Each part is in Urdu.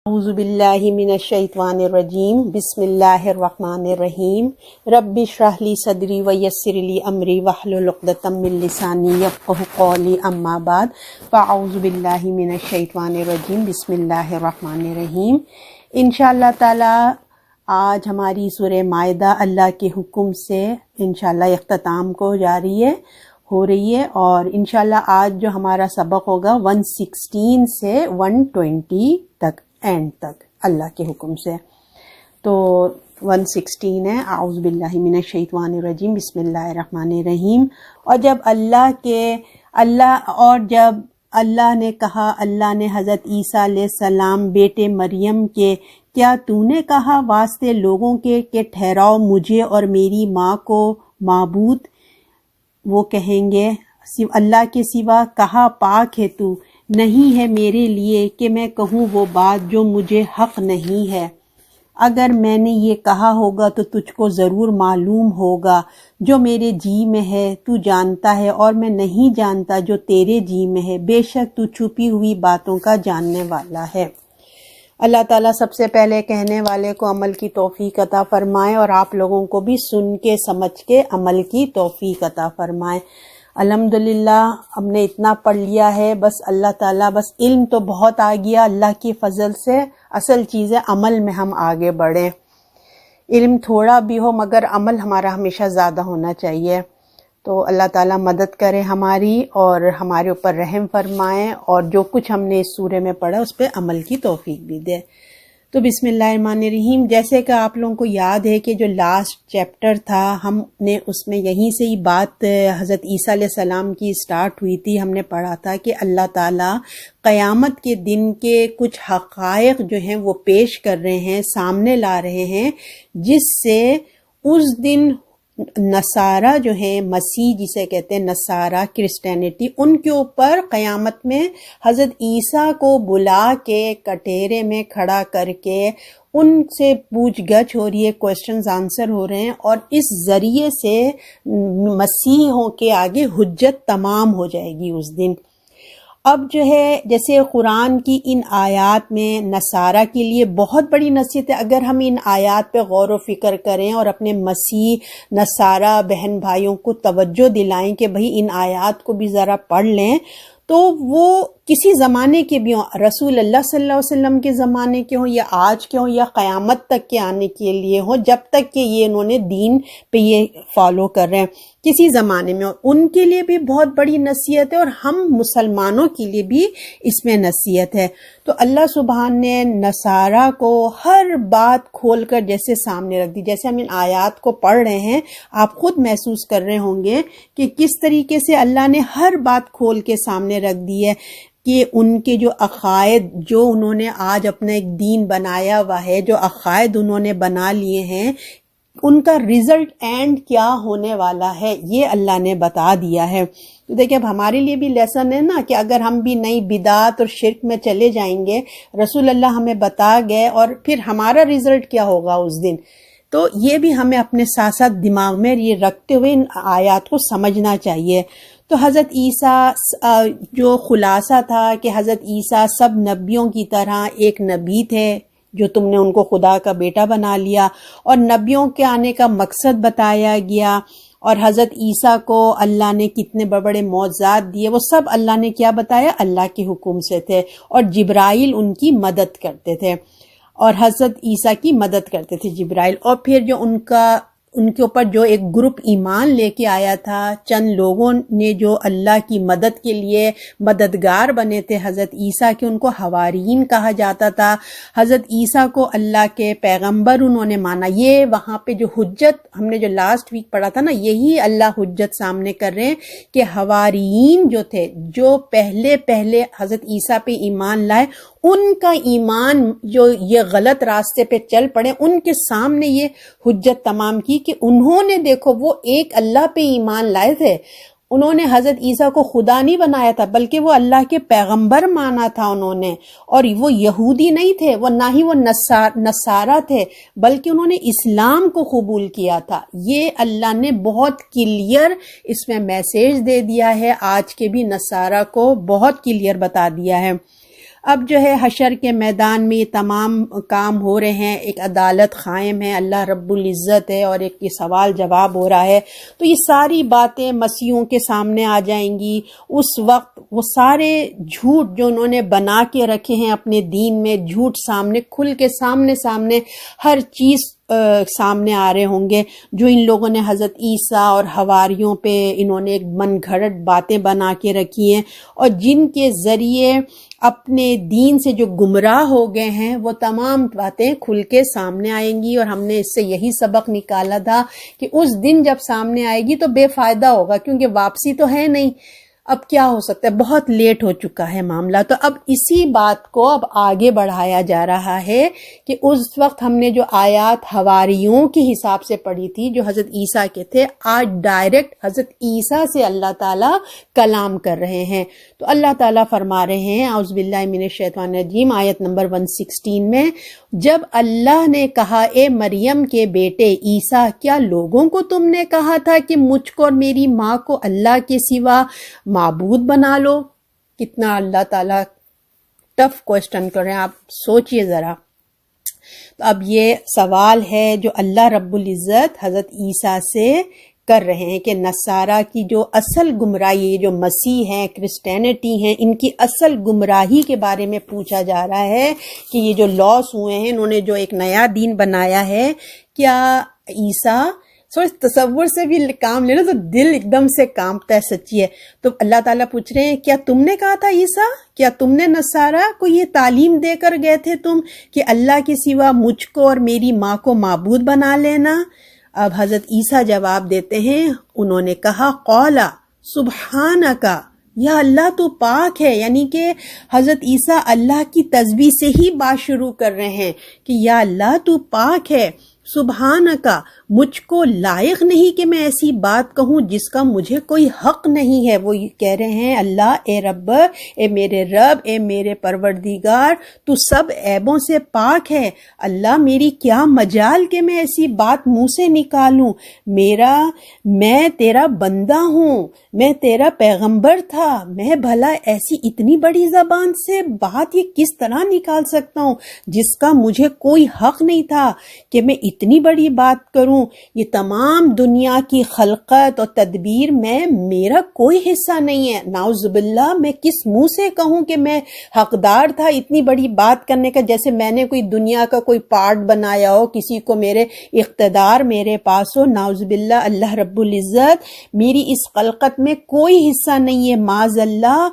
اعوذ باللہ من الشیطان الرجیم بسم اللہ الرحمن الرحیم رب اشرح لی صدری ویسر لی امری واحلل عقدۃ من لسانی یفقہوا قولی اما بعد فاعوذ باللہ من الشیطان الرجیم بسم اللہ الرحمن الرحیم۔ انشاءاللہ تعالی آج ہماری سورہ مائدہ اللہ کے حکم سے انشاءاللہ اختتام کو جاری ہو رہی ہے، اور انشاءاللہ آج جو ہمارا سبق ہوگا 116 سے 120 تک، اینڈ تک اللہ کے حکم سے۔ تو 116 ہے اعوذ باللہ من الشیطان الرجیم بسم اللہ الرحمن الرحیم۔ اور جب اللہ نے کہا، اللہ نے حضرت عیسیٰ علیہ السلام بیٹے مریم کے، کیا تو نے کہا واسطے لوگوں کے کہ ٹھہراؤ مجھے اور میری ماں کو معبود؟ وہ کہیں گے اللہ کے سوا، کہا پاک ہے تو، نہیں ہے میرے لیے کہ میں کہوں وہ بات جو مجھے حق نہیں ہے۔ اگر میں نے یہ کہا ہوگا تو تجھ کو ضرور معلوم ہوگا جو میرے جی میں ہے، تو جانتا ہے، اور میں نہیں جانتا جو تیرے جی میں ہے، بے شک تو چھپی ہوئی باتوں کا جاننے والا ہے۔ اللہ تعالیٰ سب سے پہلے کہنے والے کو عمل کی توفیق عطا فرمائے، اور آپ لوگوں کو بھی سن کے سمجھ کے عمل کی توفیق عطا فرمائے۔ الحمدللہ ہم نے اتنا پڑھ لیا ہے، بس اللہ تعالیٰ، بس علم تو بہت آ گیا اللہ کی فضل سے، اصل چیز ہے عمل میں ہم آگے بڑھیں۔ علم تھوڑا بھی ہو مگر عمل ہمارا ہمیشہ زیادہ ہونا چاہیے۔ تو اللہ تعالیٰ مدد کرے ہماری، اور ہمارے اوپر رحم فرمائے، اور جو کچھ ہم نے اس سورے میں پڑھا اس پہ عمل کی توفیق بھی دے۔ تو بسم اللہ الرحمن الرحیم۔ جیسے کہ آپ لوگوں کو یاد ہے کہ جو لاسٹ چیپٹر تھا، ہم نے اس میں یہیں سے ہی بات حضرت عیسیٰ علیہ السلام کی سٹارٹ ہوئی تھی۔ ہم نے پڑھا تھا کہ اللہ تعالیٰ قیامت کے دن کے کچھ حقائق جو ہیں وہ پیش کر رہے ہیں، سامنے لا رہے ہیں، جس سے اس دن نصارہ جو ہیں، مسیح جسے کہتے ہیں نصارہ، کرسچینٹی، ان کے اوپر قیامت میں حضرت عیسیٰ کو بلا کے کٹہرے میں کھڑا کر کے ان سے پوچھ گچھ ہو رہی ہے، کوسچنز آنسر ہو رہے ہیں، اور اس ذریعے سے مسیحوں کے آگے حجت تمام ہو جائے گی اس دن۔ اب جو ہے جیسے قرآن کی ان آیات میں نصارہ کے لیے بہت بڑی نصیحت ہے۔ اگر ہم ان آیات پہ غور و فکر کریں اور اپنے مسیح نصارہ بہن بھائیوں کو توجہ دلائیں کہ بھئی ان آیات کو بھی ذرا پڑھ لیں، تو وہ کسی زمانے کے بھی ہوں، رسول اللہ صلی اللہ علیہ وسلم کے زمانے کے ہوں، یا آج کے ہوں، یا قیامت تک کے آنے کے لیے ہوں، جب تک کہ یہ انہوں نے دین پہ یہ فالو کر رہے ہیں، کسی زمانے میں، ان کے لیے بھی بہت بڑی نصیحت ہے، اور ہم مسلمانوں کے لیے بھی اس میں نصیحت ہے۔ تو اللہ سبحان نے نصارہ کو ہر بات کھول کر جیسے سامنے رکھ دی، جیسے ہم ان آیات کو پڑھ رہے ہیں، آپ خود محسوس کر رہے ہوں گے کہ کس طریقے سے اللہ نے ہر بات کھول کے سامنے رکھ دی ہے، کہ ان کے جو عقائد، جو انہوں نے آج اپنا ایک دین بنایا ہوا ہے، جو عقائد انہوں نے بنا لیے ہیں، ان کا رزلٹ اینڈ کیا ہونے والا ہے، یہ اللہ نے بتا دیا ہے۔ تو دیکھیں اب ہمارے لیے بھی لیسن ہے نا، کہ اگر ہم بھی نئی بدعت اور شرک میں چلے جائیں گے، رسول اللہ ہمیں بتا گئے، اور پھر ہمارا رزلٹ کیا ہوگا اس دن۔ تو یہ بھی ہمیں اپنے ساتھ ساتھ دماغ میں یہ رکھتے ہوئے ان آیات کو سمجھنا چاہیے۔ تو حضرت عیسیٰ جو خلاصہ تھا کہ حضرت عیسیٰ سب نبیوں کی طرح ایک نبی تھے، جو تم نے ان کو خدا کا بیٹا بنا لیا، اور نبیوں کے آنے کا مقصد بتایا گیا، اور حضرت عیسیٰ کو اللہ نے کتنے بڑے معجزات دیے، وہ سب اللہ نے کیا بتایا؟ اللہ کے حکم سے تھے، اور جبرائیل ان کی مدد کرتے تھے، اور حضرت عیسیٰ کی مدد کرتے تھے جبرائیل۔ اور پھر جو ان کے اوپر جو ایک گروپ ایمان لے کے آیا تھا، چند لوگوں نے جو اللہ کی مدد کے لیے مددگار بنے تھے حضرت عیسیٰ کے، ان کو حواریین کہا جاتا تھا۔ حضرت عیسیٰ کو اللہ کے پیغمبر انہوں نے مانا۔ یہ وہاں پہ جو حجت ہم نے جو لاسٹ ویک پڑھا تھا نا، یہی اللہ حجت سامنے کر رہے ہیں کہ حواریین جو تھے، جو پہلے حضرت عیسیٰ پہ ایمان لائے، ان کا ایمان جو یہ غلط راستے پہ چل پڑے، ان کے سامنے یہ حجت تمام کی کہ انہوں نے دیکھو وہ ایک اللہ پہ ایمان لائے تھے، انہوں نے حضرت عیسیٰ کو خدا نہیں بنایا تھا، بلکہ وہ اللہ کے پیغمبر مانا تھا انہوں نے، اور وہ یہودی نہیں تھے، وہ نہ ہی وہ نصارہ تھے، بلکہ انہوں نے اسلام کو قبول کیا تھا۔ یہ اللہ نے بہت کلیئر اس میں میسیج دے دیا ہے، آج کے بھی نصارہ کو بہت کلیئر بتا دیا ہے۔ اب جو ہے حشر کے میدان میں یہ تمام کام ہو رہے ہیں، ایک عدالت قائم ہے، اللہ رب العزت ہے، اور ایک یہ سوال جواب ہو رہا ہے. تو یہ ساری باتیں مسیحوں کے سامنے آ جائیں گی. اس وقت وہ سارے جھوٹ جو انہوں نے بنا کے رکھے ہیں اپنے دین میں، جھوٹ سامنے کھل کے سامنے ہر چیز سامنے آ رہے ہوں گے. جو ان لوگوں نے حضرت عیسیٰ اور حواریوں پہ انہوں نے ایک من گھڑت باتیں بنا کے رکھی ہیں، اور جن کے ذریعے اپنے دین سے جو گمراہ ہو گئے ہیں، وہ تمام باتیں کھل کے سامنے آئیں گی. اور ہم نے اس سے یہی سبق نکالا تھا کہ اس دن جب سامنے آئے گی تو بے فائدہ ہوگا، کیونکہ واپسی تو ہے نہیں. اب کیا ہو سکتا ہے، بہت لیٹ ہو چکا ہے معاملہ. تو اب اسی بات کو اب آگے بڑھایا جا رہا ہے کہ اس وقت ہم نے جو آیات حواریوں کے حساب سے پڑھی تھی جو حضرت عیسیٰ کے تھے، آج ڈائریکٹ حضرت عیسیٰ سے اللہ تعالیٰ کلام کر رہے ہیں. تو اللہ تعالیٰ فرما رہے ہیں اعوذ باللہ من الشیطان الرجیم، آیت نمبر 116 میں، جب اللہ نے کہا اے مریم کے بیٹے عیسیٰ، کیا لوگوں کو تم نے کہا تھا کہ مجھ کو اور میری ماں کو اللہ کے سوا معبود بنا لو؟ کتنا اللہ تعالیٰ ٹف کوسچن کر رہے ہیں، آپ سوچئے ذرا. تو اب یہ سوال ہے جو اللہ رب العزت حضرت عیسیٰ سے کر رہے ہیں کہ نصارہ کی جو اصل گمراہی، جو مسیح ہیں، کرسچینٹی ہیں، ان کی اصل گمراہی کے بارے میں پوچھا جا رہا ہے کہ یہ جو لاس ہوئے ہیں، انہوں نے جو ایک نیا دین بنایا ہے، کیا عیسیٰ تصور سے بھی کام لے لو تو دل ایک دم سے کانپتا ہے، سچی ہے. تو اللہ تعالیٰ پوچھ رہے ہیں کیا تم نے کہا تھا عیسیٰ، کیا تم نے نصارہ کو یہ تعلیم دے کر گئے تھے تم کہ اللہ کے سوا مجھ کو اور میری ماں کو معبود بنا لینا؟ اب حضرت عیسیٰ جواب دیتے ہیں، انہوں نے کہا قولا سبحانک، یا اللہ تو پاک ہے. یعنی کہ حضرت عیسیٰ اللہ کی تسبیح سے ہی بات شروع کر رہے ہیں کہ یا اللہ تو پاک ہے. سبحانکا، مجھ کو لائق نہیں کہ میں ایسی بات کہوں جس کا مجھے کوئی حق نہیں ہے. وہ کہہ رہے ہیں اللہ اے رب، اے میرے رب، اے میرے پروردگار، تو سب عیبوں سے پاک ہے. اللہ میری کیا مجال کہ میں ایسی بات منہ سے نکالوں. میں تیرا بندہ ہوں، میں تیرا پیغمبر تھا، میں بھلا ایسی اتنی بڑی زبان سے بات یہ کس طرح نکال سکتا ہوں جس کا مجھے کوئی حق نہیں تھا کہ میں اتنی بڑی بات کروں. یہ تمام دنیا کی خلقت اور تدبیر میں میرا کوئی حصہ نہیں ہے. نعوذ باللہ، میں کس منہ سے کہوں کہ میں حقدار تھا اتنی بڑی بات کرنے کا، جیسے میں نے کوئی دنیا کا کوئی پارٹ بنایا ہو، کسی کو میرے اقتدار میرے پاس ہو. نعوذ باللہ، اللہ رب العزت میری اس خلقت میں کوئی حصہ نہیں ہے. معاذ اللہ،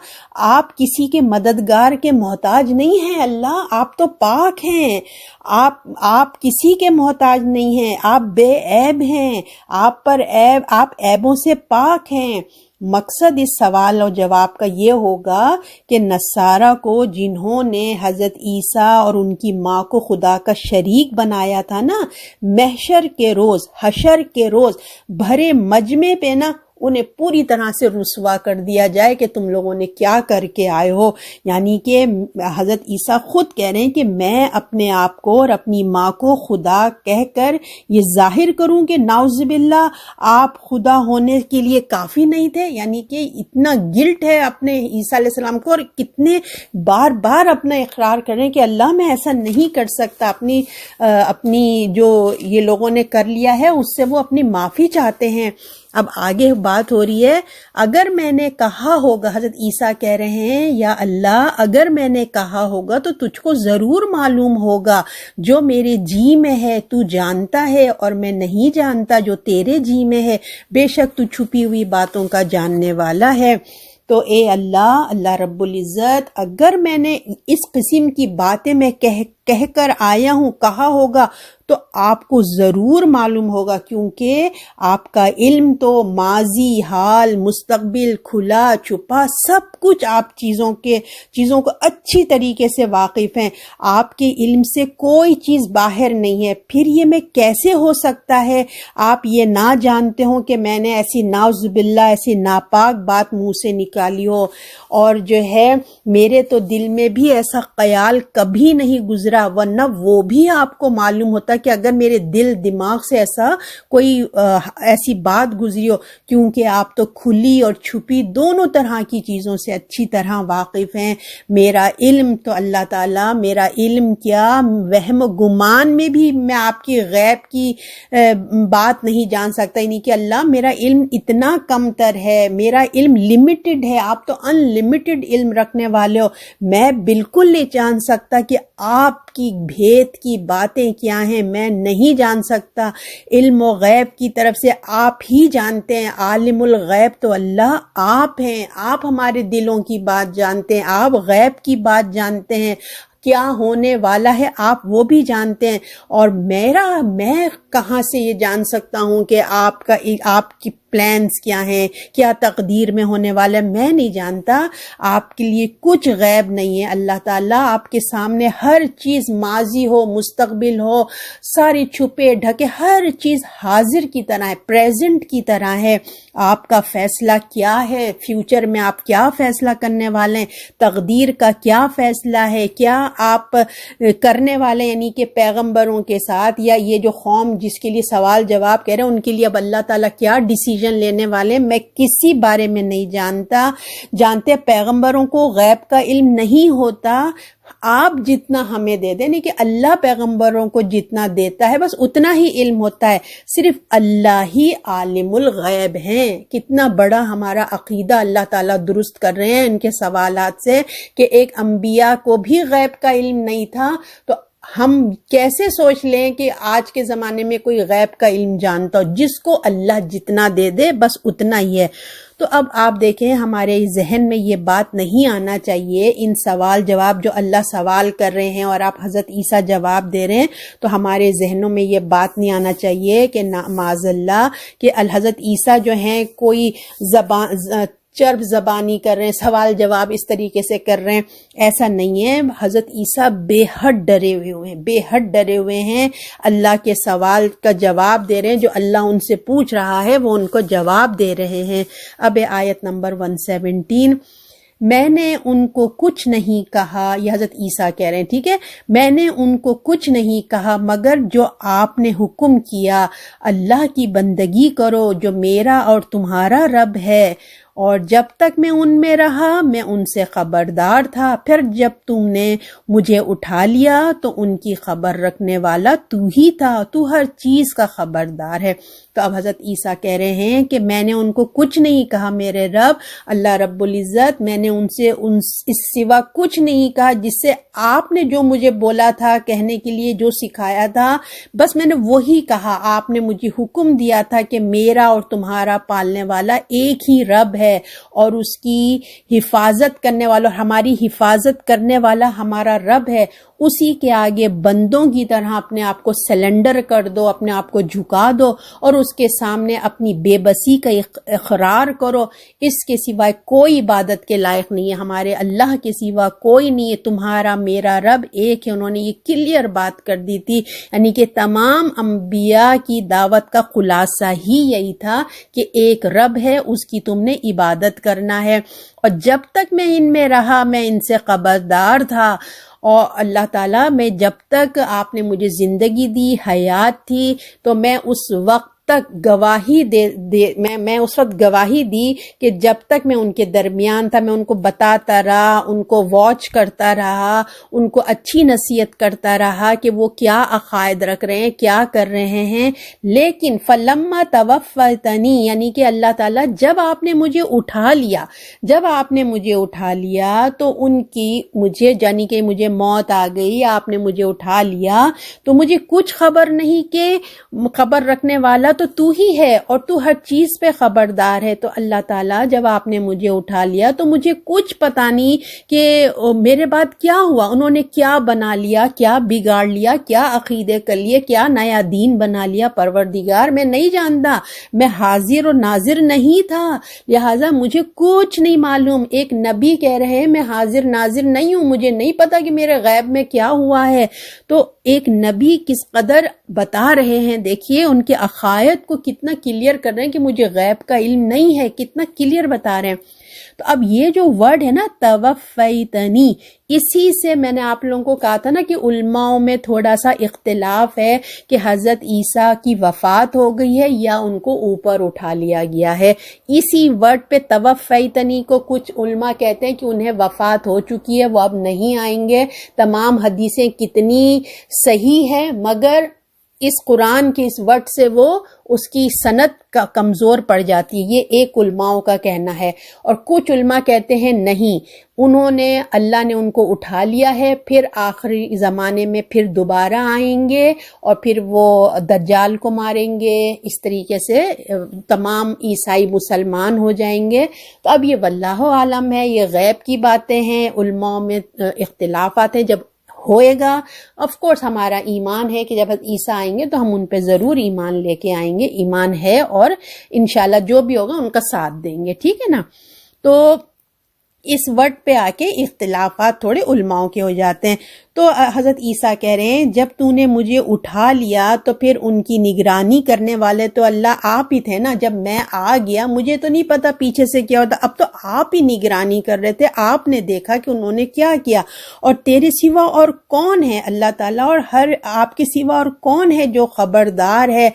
آپ کسی کے مددگار کے محتاج نہیں ہیں. اللہ آپ تو پاک ہیں، آپ کسی کے محتاج نہیں ہیں، آپ بے عیب ہیں، آپ عیبوں سے پاک ہیں. مقصد اس سوال اور جواب کا یہ ہوگا کہ نصارہ کو جنہوں نے حضرت عیسیٰ اور ان کی ماں کو خدا کا شریک بنایا تھا نا، محشر کے روز، حشر کے روز بھرے مجمع پہ نا انہیں پوری طرح سے رسوا کر دیا جائے کہ تم لوگوں نے کیا کر کے آئے ہو. یعنی کہ حضرت عیسیٰ خود کہہ رہے ہیں کہ میں اپنے آپ کو اور اپنی ماں کو خدا کہہ کر یہ ظاہر کروں کہ نعوذ باللہ آپ خدا ہونے کے لیے کافی نہیں تھے. یعنی کہ اتنا گلٹ ہے اپنے عیسیٰ علیہ السلام کو، اور کتنے بار بار اپنا اقرار کر رہے ہیں کہ اللہ میں ایسا نہیں کر سکتا. اپنی جو یہ لوگوں نے کر لیا ہے اس سے وہ اپنی معافی چاہتے ہیں. اب آگے بات ہو رہی ہے، اگر میں نے کہا ہوگا، حضرت عیسیٰ کہہ رہے ہیں یا اللہ اگر میں نے کہا ہوگا تو تجھ کو ضرور معلوم ہوگا. جو میرے جی میں ہے تو جانتا ہے، اور میں نہیں جانتا جو تیرے جی میں ہے. بے شک تو چھپی ہوئی باتوں کا جاننے والا ہے. تو اے اللہ رب العزت، اگر میں نے اس قسم کی باتیں میں کہہ کر آیا ہوں، کہا ہوگا، تو آپ کو ضرور معلوم ہوگا، کیونکہ آپ کا علم تو ماضی، حال، مستقبل، کھلا چھپا سب کچھ، آپ چیزوں کو اچھی طریقے سے واقف ہیں. آپ کے علم سے کوئی چیز باہر نہیں ہے. پھر یہ میں کیسے ہو سکتا ہے آپ یہ نہ جانتے ہوں کہ میں نے ایسی نعوذ باللہ ایسی ناپاک بات منہ سے نکالی ہو. اور جو ہے میرے تو دل میں بھی ایسا خیال کبھی نہیں گزرا قدرہ، ورنہ وہ بھی آپ کو معلوم ہوتا کہ اگر میرے دل دماغ سے ایسی بات گزری ہو، کیونکہ آپ تو کھلی اور چھپی دونوں طرح کی چیزوں سے اچھی طرح واقف ہیں۔ میرا علم تو اللہ تعالیٰ، میرا علم کیا وہم و گمان میں بھی میں آپ کی غیب کی بات نہیں جان سکتا، یعنی کہ اللہ میرا علم اتنا کم تر ہے، میرا علم لمیٹڈ ہے، آپ تو ان لمیٹڈ علم رکھنے والے ہو، میں بالکل نہیں جان سکتا کہ آپ کی بھید کی باتیں کیا ہیں، میں نہیں جان سکتا۔ علم و غیب کی طرف سے آپ ہی جانتے ہیں، عالم الغیب تو اللہ آپ ہیں، آپ ہمارے دلوں کی بات جانتے ہیں، آپ غیب کی بات جانتے ہیں، کیا ہونے والا ہے آپ وہ بھی جانتے ہیں، اور میں کہاں سے یہ جان سکتا ہوں کہ آپ کی پلانز کیا ہیں، کیا تقدیر میں ہونے والا ہے، میں نہیں جانتا۔ آپ کے لیے کچھ غیب نہیں ہے۔ اللہ تعالیٰ آپ کے سامنے ہر چیز، ماضی ہو مستقبل ہو، ساری چھپے ڈھکے ہر چیز حاضر کی طرح ہے، پریزنٹ کی طرح ہے۔ آپ کا فیصلہ کیا ہے، فیوچر میں آپ کیا فیصلہ کرنے والے ہیں، تقدیر کا کیا فیصلہ ہے، کیا آپ کرنے والے، یعنی کہ پیغمبروں کے ساتھ، یا یہ جو قوم جس کے لیے سوال جواب کہہ رہے ہیں ان کے لیے اب اللہ تعالیٰ کیا ڈیسیژن لینے والے، میں کسی بارے میں نہیں جانتے۔ پیغمبروں کو غیب کا علم نہیں ہوتا، آپ جتنا ہمیں دے دیں، کہ اللہ پیغمبروں کو جتنا دیتا ہے بس اتنا ہی علم ہوتا ہے، صرف اللہ ہی عالم الغیب ہیں۔ کتنا بڑا ہمارا عقیدہ اللہ تعالیٰ درست کر رہے ہیں ان کے سوالات سے، کہ ایک انبیاء کو بھی غیب کا علم نہیں تھا، تو ہم کیسے سوچ لیں کہ آج کے زمانے میں کوئی غیب کا علم جانتا ہو؟ جس کو اللہ جتنا دے دے بس اتنا ہی ہے۔ تو اب آپ دیکھیں ہمارے ذہن میں یہ بات نہیں آنا چاہیے، ان سوال جواب جو اللہ سوال کر رہے ہیں اور آپ حضرت عیسیٰ جواب دے رہے ہیں، تو ہمارے ذہنوں میں یہ بات نہیں آنا چاہیے کہ معاذ اللہ کہ حضرت عیسیٰ جو ہیں کوئی چرب زبانی کر رہے ہیں، سوال جواب اس طریقے سے کر رہے ہیں، ایسا نہیں ہے۔ حضرت عیسیٰ بے حد ڈرے ہوئے ہیں، اللہ کے سوال کا جواب دے رہے ہیں، جو اللہ ان سے پوچھ رہا ہے وہ ان کو جواب دے رہے ہیں۔ اب آیت نمبر 117، میں نے ان کو کچھ نہیں کہا، یہ حضرت عیسیٰ کہہ رہے ہیں، ٹھیک ہے، میں نے ان کو کچھ نہیں کہا مگر جو آپ نے حکم کیا، اللہ کی بندگی کرو جو میرا اور تمہارا رب ہے، اور جب تک میں ان میں رہا میں ان سے خبردار تھا، پھر جب تم نے مجھے اٹھا لیا تو ان کی خبر رکھنے والا تو ہی تھا، تو ہر چیز کا خبردار ہے۔ تو اب حضرت عیسیٰ کہہ رہے ہیں کہ میں نے ان کو کچھ نہیں کہا، میرے رب اللہ رب العزت، میں نے ان سے اس سوا کچھ نہیں کہا، جس سے آپ نے جو مجھے بولا تھا کہنے کے لیے، جو سکھایا تھا، بس میں نے وہی کہا۔ آپ نے مجھے حکم دیا تھا کہ میرا اور تمہارا پالنے والا ایک ہی رب ہے، اور اس کی حفاظت کرنے والا، ہماری حفاظت کرنے والا ہمارا رب ہے، اسی کے آگے بندوں کی طرح اپنے آپ کو سلنڈر کر دو، اپنے آپ کو جھکا دو، اور اس کے سامنے اپنی بے بسی کا اقرار کرو۔ اس کے سوائے کوئی عبادت کے لائق نہیں ہے، ہمارے اللہ کے سوا کوئی نہیں ہے، تمہارا میرا رب ایک ہے۔ انہوں نے یہ کلیئر بات کر دی تھی، یعنی کہ تمام انبیاء کی دعوت کا خلاصہ ہی یہی تھا کہ ایک رب ہے، اس کی تم نے عبادت کرنا ہے، اور جب تک میں ان میں رہا میں ان سے خبردار تھا، اور اللہ تعالیٰ میں جب تک آپ نے مجھے زندگی دی، حیات تھی، تو میں اس وقت تک گواہی میں اس وقت گواہی دی کہ جب تک میں ان کے درمیان تھا میں ان کو بتاتا رہا، ان کو واچ کرتا رہا، ان کو اچھی نصیحت کرتا رہا کہ وہ کیا عقائد رکھ رہے ہیں، کیا کر رہے ہیں۔ لیکن فلما توفتنی، یعنی کہ اللہ تعالیٰ جب آپ نے مجھے اٹھا لیا تو ان کی مجھے، یعنی کہ مجھے موت آ گئی، آپ نے مجھے اٹھا لیا تو مجھے کچھ خبر نہیں کہ خبر رکھنے والا تو ہی ہے اور تو ہر چیز پہ خبردار ہے۔ تو اللہ تعالیٰ جب آپ نے مجھے اٹھا لیا تو مجھے کچھ پتا نہیں کہ میرے بعد کیا ہوا، انہوں نے کیا بنا لیا، کیا بگاڑ لیا، کیا عقیدے کر لیے، کیا نیا دین بنا لیا۔ پروردگار میں نہیں جانتا، میں حاضر و ناظر نہیں تھا، لہٰذا مجھے کچھ نہیں معلوم۔ ایک نبی کہہ رہے ہیں میں حاضر ناظر نہیں ہوں، مجھے نہیں پتا کہ میرے غیب میں کیا ہوا ہے۔ تو ایک نبی کس قدر بتا رہے ہیں، دیکھیے ان کے عقائد کو کتنا کلیئر کر رہے ہیں کہ مجھے غیب کا علم نہیں ہے، کتنا کلیئر بتا رہے ہیں۔ تو اب یہ جو ورڈ ہے نا توفیتنی، اسی سے میں نے آپ لوگوں کو کہا تھا نا کہ علماء میں تھوڑا سا اختلاف ہے کہ حضرت عیسیٰ کی وفات ہو گئی ہے یا ان کو اوپر اٹھا لیا گیا ہے. اسی ورڈ پہ توفیتنی کو کچھ علماء کہتے ہیں کہ انہیں وفات ہو چکی ہے، وہ اب نہیں آئیں گے. تمام حدیثیں کتنی صحیح ہیں مگر اس قرآن کے اس ورڈ سے وہ اس کی سند کا کمزور پڑ جاتی ہے. یہ ایک علماء کا کہنا ہے. اور کچھ علماء کہتے ہیں نہیں، اللہ نے ان کو اٹھا لیا ہے، پھر آخری زمانے میں پھر دوبارہ آئیں گے اور پھر وہ دجال کو ماریں گے. اس طریقے سے تمام عیسائی مسلمان ہو جائیں گے. تو اب یہ واللہ عالم ہے، یہ غیب کی باتیں ہیں، علماء میں اختلافات ہیں. جب ہوئے گا آف کورس ہمارا ایمان ہے کہ جب عیسیٰ آئیں گے تو ہم ان پہ ضرور ایمان لے کے آئیں گے، ایمان ہے، اور انشاءاللہ جو بھی ہوگا ان کا ساتھ دیں گے. ٹھیک ہے نا. تو اس ورڈ پہ آ کے اختلافات تھوڑے علماؤں کے ہو جاتے ہیں. تو حضرت عیسیٰ کہہ رہے ہیں جب تو نے مجھے اٹھا لیا تو پھر ان کی نگرانی کرنے والے تو اللہ آپ ہی تھے نا. جب میں آ گیا مجھے تو نہیں پتا پیچھے سے کیا ہوتا، اب تو آپ ہی نگرانی کر رہے تھے، آپ نے دیکھا کہ انہوں نے کیا کیا. اور تیرے سوا اور کون ہے اللہ تعالیٰ، اور آپ کے سوا اور کون ہے جو خبردار ہے،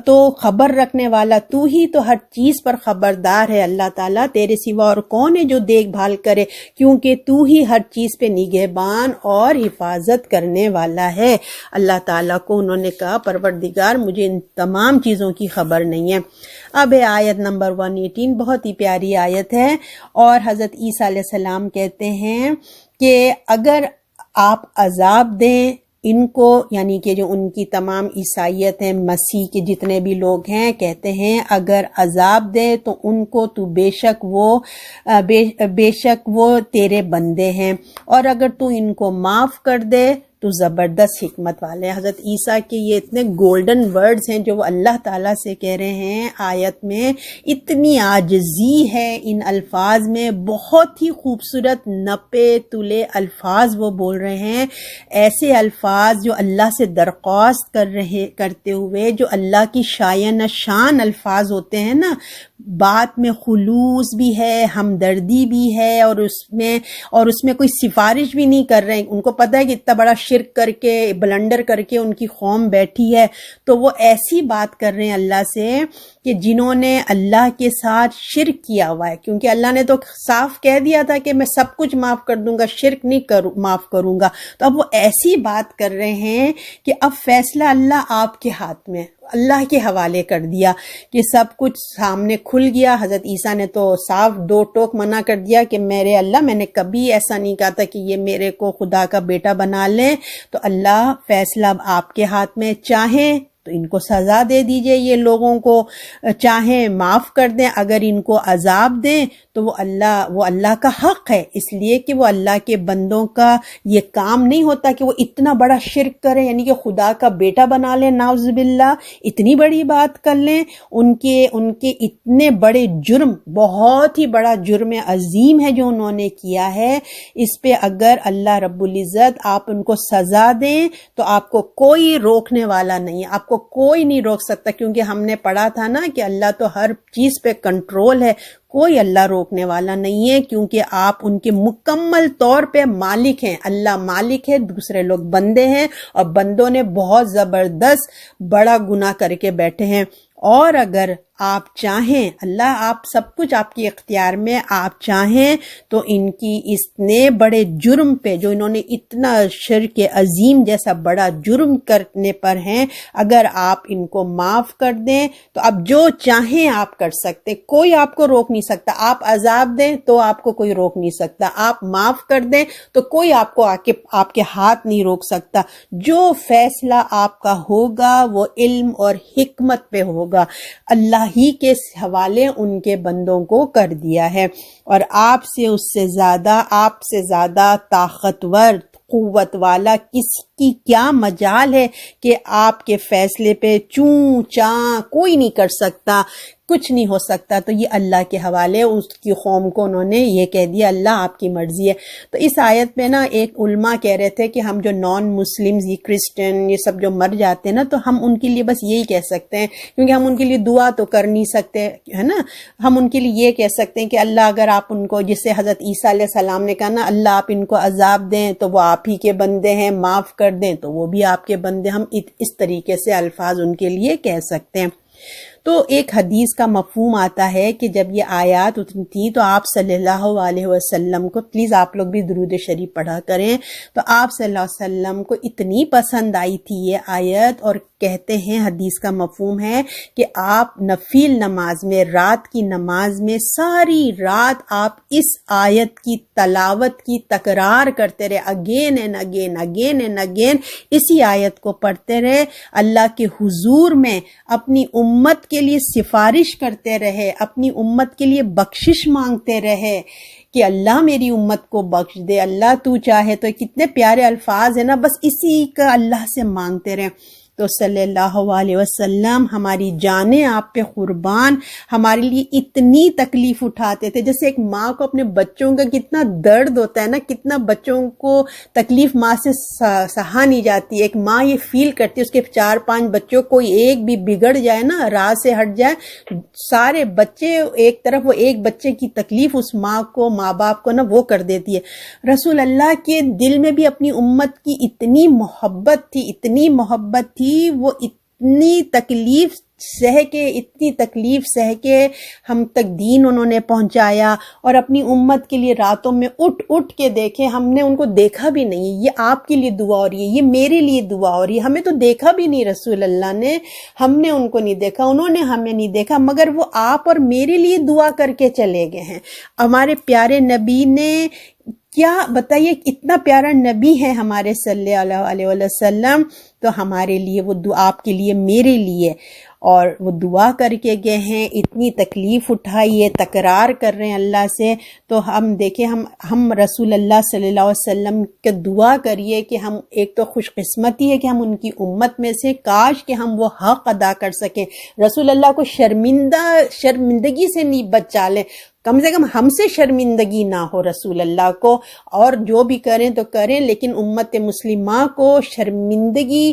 تو خبر رکھنے والا تو ہی تو ہر چیز پر خبردار ہے اللہ تعالیٰ. تیرے سوا اور کون ہے جو دیکھ بھال کرے، کیونکہ تو ہی ہر چیز پہ نگہبان اور حفاظت کرنے والا ہے. اللہ تعالیٰ کو انہوں نے کہا پروردگار مجھے ان تمام چیزوں کی خبر نہیں ہے. اب آیت نمبر 118 بہت ہی پیاری آیت ہے، اور حضرت عیسیٰ علیہ السلام کہتے ہیں کہ اگر آپ عذاب دیں ان کو، یعنی کہ جو ان کی تمام عیسائیت ہیں، مسیح کے جتنے بھی لوگ ہیں، کہتے ہیں اگر عذاب دے تو ان کو تو بے شک وہ تیرے بندے ہیں، اور اگر تو ان کو معاف کر دے تو زبردست حکمت والے ہیں. حضرت عیسیٰ کے یہ اتنے گولڈن ورڈز ہیں جو وہ اللہ تعالیٰ سے کہہ رہے ہیں آیت میں. اتنی عاجزی ہے ان الفاظ میں، بہت ہی خوبصورت نپے تلے الفاظ وہ بول رہے ہیں. ایسے الفاظ جو اللہ سے درخواست کرتے ہوئے، جو اللہ کی شایان شان الفاظ ہوتے ہیں نا، بات میں خلوص بھی ہے، ہمدردی بھی ہے، اور اس میں کوئی سفارش بھی نہیں کر رہے. ان کو پتہ ہے کہ اتنا بڑا شرک کر کے، بلنڈر کر کے ان کی قوم بیٹھی ہے، تو وہ ایسی بات کر رہے ہیں اللہ سے کہ جنہوں نے اللہ کے ساتھ شرک کیا ہوا ہے. کیونکہ اللہ نے تو صاف کہہ دیا تھا کہ میں سب کچھ معاف کر دوں گا، شرک نہیں معاف کروں گا. تو اب وہ ایسی بات کر رہے ہیں کہ اب فیصلہ اللہ آپ کے ہاتھ میں، اللہ کے حوالے کر دیا کہ سب کچھ سامنے کھل گیا. حضرت عیسیٰ نے تو صاف دو ٹوک منع کر دیا کہ میرے اللہ، میں نے کبھی ایسا نہیں کہا تھا کہ یہ میرے کو خدا کا بیٹا بنا لیں. تو اللہ فیصلہ اب آپ کے ہاتھ میں، چاہیں تو ان کو سزا دے دیجئے یہ لوگوں کو، چاہیں معاف کر دیں. اگر ان کو عذاب دیں تو وہ اللہ کا حق ہے، اس لیے کہ وہ اللہ کے بندوں کا یہ کام نہیں ہوتا کہ وہ اتنا بڑا شرک کریں، یعنی کہ خدا کا بیٹا بنا لیں، نعوذ باللہ، اتنی بڑی بات کر لیں. ان کے اتنے بڑے جرم، بہت ہی بڑا جرم عظیم ہے جو انہوں نے کیا ہے. اس پہ اگر اللہ رب العزت آپ ان کو سزا دیں تو آپ کو کوئی روکنے والا نہیں ہے، آپ کو کوئی نہیں روک سکتا. کیونکہ ہم نے پڑھا تھا نا کہ اللہ تو ہر چیز پہ کنٹرول ہے، کوئی اللہ روکنے والا نہیں ہے. کیونکہ آپ ان کے مکمل طور پہ مالک ہیں. اللہ مالک ہے، دوسرے لوگ بندے ہیں، اور بندوں نے بہت زبردست بڑا گناہ کر کے بیٹھے ہیں. اور اگر آپ چاہیں، اللہ آپ سب کچھ آپ کے اختیار میں، آپ چاہیں تو ان کی اتنے بڑے جرم پہ، جو انہوں نے اتنا شرک عظیم جیسا بڑا جرم کرنے پر ہیں، اگر آپ ان کو معاف کر دیں تو اب جو چاہیں آپ کر سکتے، کوئی آپ کو روک نہیں سکتا. آپ عذاب دیں تو آپ کو کوئی روک نہیں سکتا، آپ معاف کر دیں تو کوئی آپ کو آپ کے ہاتھ نہیں روک سکتا. جو فیصلہ آپ کا ہوگا وہ علم اور حکمت پہ ہوگا. اللہ ہی کے حوالے ان کے بندوں کو کر دیا ہے، اور آپ سے زیادہ طاقتور، قوت والا کس کی کیا مجال ہے کہ آپ کے فیصلے پہ چوں چاں کوئی نہیں کر سکتا. کچھ نہیں ہو سکتا. تو یہ اللہ کے حوالے، اس کی قوم کو انہوں نے یہ کہہ دیا اللہ آپ کی مرضی ہے. تو اس آیت میں نا ایک علماء کہہ رہے تھے کہ ہم جو نان مسلمز، یہ کرسچن، یہ سب جو مر جاتے ہیں نا، تو ہم ان کے لیے بس یہی کہہ سکتے ہیں، کیونکہ ہم ان کے لیے دعا تو کر نہیں سکتے ہے نا. ہم ان کے لیے یہ کہہ سکتے ہیں کہ اللہ اگر آپ ان کو، جس سے حضرت عیسیٰ علیہ السلام نے کہا نا اللہ آپ ان کو عذاب دیں تو وہ آپ ہی کے بندے ہیں، معاف کر دیں تو وہ بھی آپ کے بندے. ہم اس طریقے سے الفاظ ان کے لیے کہہ سکتے ہیں. تو ایک حدیث کا مفہوم آتا ہے کہ جب یہ آیات اتری تھی تو آپ صلی اللہ علیہ وسلم کو، پلیز آپ لوگ بھی درود شریف پڑھا کریں، تو آپ صلی اللہ علیہ وسلم کو اتنی پسند آئی تھی یہ آیت، اور کہتے ہیں حدیث کا مفہوم ہے کہ آپ نفل نماز میں، رات کی نماز میں ساری رات آپ اس آیت کی تلاوت کی تکرار کرتے رہے، again and again, again and again اسی آیت کو پڑھتے رہے، اللہ کے حضور میں اپنی امت کے لیے سفارش کرتے رہے، اپنی امت کے لیے بخشش مانگتے رہے کہ اللہ میری امت کو بخش دے، اللہ تو چاہے تو. کتنے پیارے الفاظ ہیں نا، بس اسی کا اللہ سے مانگتے رہے. تو صلی اللہ علیہ وسلم ہماری جانیں آپ پہ قربان، ہمارے لیے اتنی تکلیف اٹھاتے تھے. جیسے ایک ماں کو اپنے بچوں کا کتنا درد ہوتا ہے نا، کتنا بچوں کو تکلیف ماں سے سہا نہیں جاتی. ایک ماں یہ فیل کرتی ہے اس کے 4-5 بچوں، کوئی ایک بھی بگڑ جائے نا، راہ سے ہٹ جائے، سارے بچے ایک طرف، وہ ایک بچے کی تکلیف اس ماں کو، ماں باپ کو نا وہ کر دیتی ہے. رسول اللہ کے دل میں بھی اپنی امت کی اتنی محبت تھی، اتنی محبت تھی، وہ اتنی تکلیف سہ کے ہم تک دین انہوں نے پہنچایا. اور اپنی امت کے لیے راتوں میں اٹھ اٹھ کے دیکھیں، ہم نے ان کو دیکھا بھی نہیں، یہ آپ کے لیے دعا ہو رہی ہے، یہ میرے لیے دعا ہو رہی ہے. ہمیں تو دیکھا بھی نہیں رسول اللہ نے، ہم نے ان کو نہیں دیکھا، انہوں نے ہمیں نہیں دیکھا، مگر وہ آپ اور میرے لیے دعا کر کے چلے گئے ہیں. ہمارے پیارے نبی نے کیا بتائیے، اتنا پیارا نبی ہے ہمارے صلی اللہ علیہ وسلم، تو ہمارے لیے وہ دعا، آپ کے لیے، میرے لیے، اور وہ دعا کر کے گئے ہیں. اتنی تکلیف اٹھائی ہے، تکرار کر رہے ہیں اللہ سے. تو ہم دیکھیں، ہم رسول اللہ صلی اللہ علیہ وسلم کے دعا کریے کہ ہم، ایک تو خوش قسمتی ہے کہ ہم ان کی امت میں سے، کاش کہ ہم وہ حق ادا کر سکیں، رسول اللہ کو شرمندگی سے نہیں بچا لیں، کم سے کم ہم سے شرمندگی نہ ہو رسول اللہ کو. اور جو بھی کریں تو کریں، لیکن امت مسلمہ کو شرمندگی،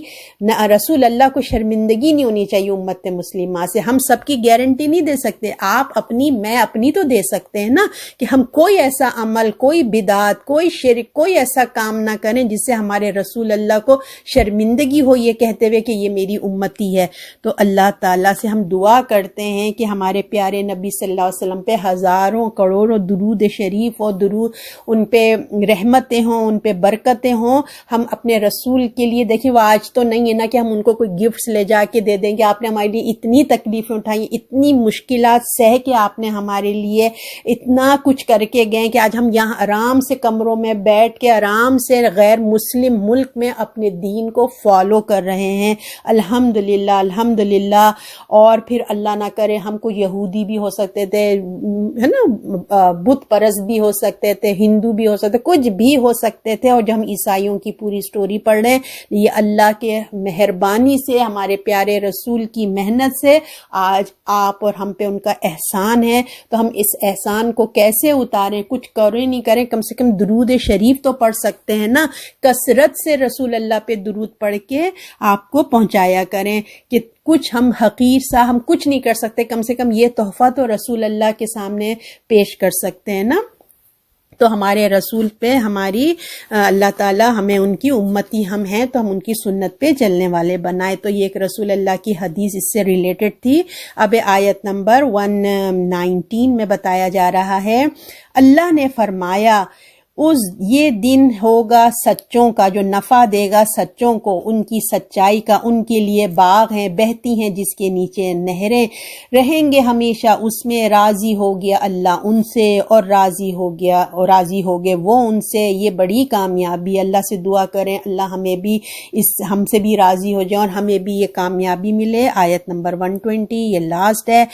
رسول اللہ کو شرمندگی نہیں ہونی چاہیے امت مسلمہ سے. ہم سب کی گارنٹی نہیں دے سکتے، آپ اپنی، میں اپنی تو دے سکتے ہیں نا، کہ ہم کوئی ایسا عمل، کوئی بدعت، کوئی شرک، کوئی ایسا کام نہ کریں جس سے ہمارے رسول اللہ کو شرمندگی ہو یہ کہتے ہوئے کہ یہ میری امتی ہے. تو اللہ تعالیٰ سے ہم دعا کرتے ہیں کہ ہمارے پیارے نبی صلی اللہ علیہ وسلم پہ ہزاروں کروڑوں درود شریف اور درود، ان پہ رحمتیں ہوں، ان پہ برکتیں ہوں. ہم اپنے رسول کے لیے، دیکھیں وہ آج تو نہیں ہے نا کہ ہم ان کو کوئی گفٹس لے جا کے دے دیں کہ آپ نے ہمارے لیے اتنی تکلیفیں اٹھائی، اتنی مشکلات سہ کے آپ نے ہمارے لیے اتنا کچھ کر کے گئے کہ آج ہم یہاں آرام سے کمروں میں بیٹھ کے آرام سے غیر مسلم ملک میں اپنے دین کو فالو کر رہے ہیں. الحمدللہ، الحمدللہ. اور پھر اللہ نہ کرے ہم کو یہودی بھی ہو سکتے تھے، ہے نا، بت پرست بھی ہو سکتے تھے، ہندو بھی ہو سکتے، کچھ بھی ہو سکتے تھے. اور جو ہم عیسائیوں کی پوری سٹوری پڑھ رہے ہیں، یہ اللہ کے مہربانی سے، ہمارے پیارے رسول کی محنت سے آج آپ اور ہم پہ ان کا احسان ہے. تو ہم اس احسان کو کیسے اتاریں؟ کچھ کریں نہیں کریں، کم سے کم درود شریف تو پڑھ سکتے ہیں نا. کثرت سے رسول اللہ پہ درود پڑھ کے آپ کو پہنچایا کریں. کہ کچھ ہم حقیر سا، ہم کچھ نہیں کر سکتے، کم سے کم یہ تحفہ تو رسول اللہ کے سامنے پیش کر سکتے ہیں نا. تو ہمارے رسول پہ ہماری، اللہ تعالیٰ ہمیں ان کی امتی ہم ہیں تو ہم ان کی سنت پہ چلنے والے بنائے. تو یہ ایک رسول اللہ کی حدیث اس سے ریلیٹڈ تھی. اب آیت نمبر 119 میں بتایا جا رہا ہے، اللہ نے فرمایا یہ دن ہوگا سچوں کا، جو نفع دے گا سچوں کو، ان کی سچائی کا. ان کے لیے باغ ہیں، بہتی ہیں جس کے نیچے نہریں، رہیں گے ہمیشہ اس میں. راضی ہو گیا اللہ ان سے، اور راضی ہو گئے وہ ان سے. یہ بڑی کامیابی. اللہ سے دعا کریں اللہ ہمیں بھی ہم سے بھی راضی ہو جائے اور ہمیں بھی یہ کامیابی ملے. آیت نمبر 120 یہ لاسٹ ہے.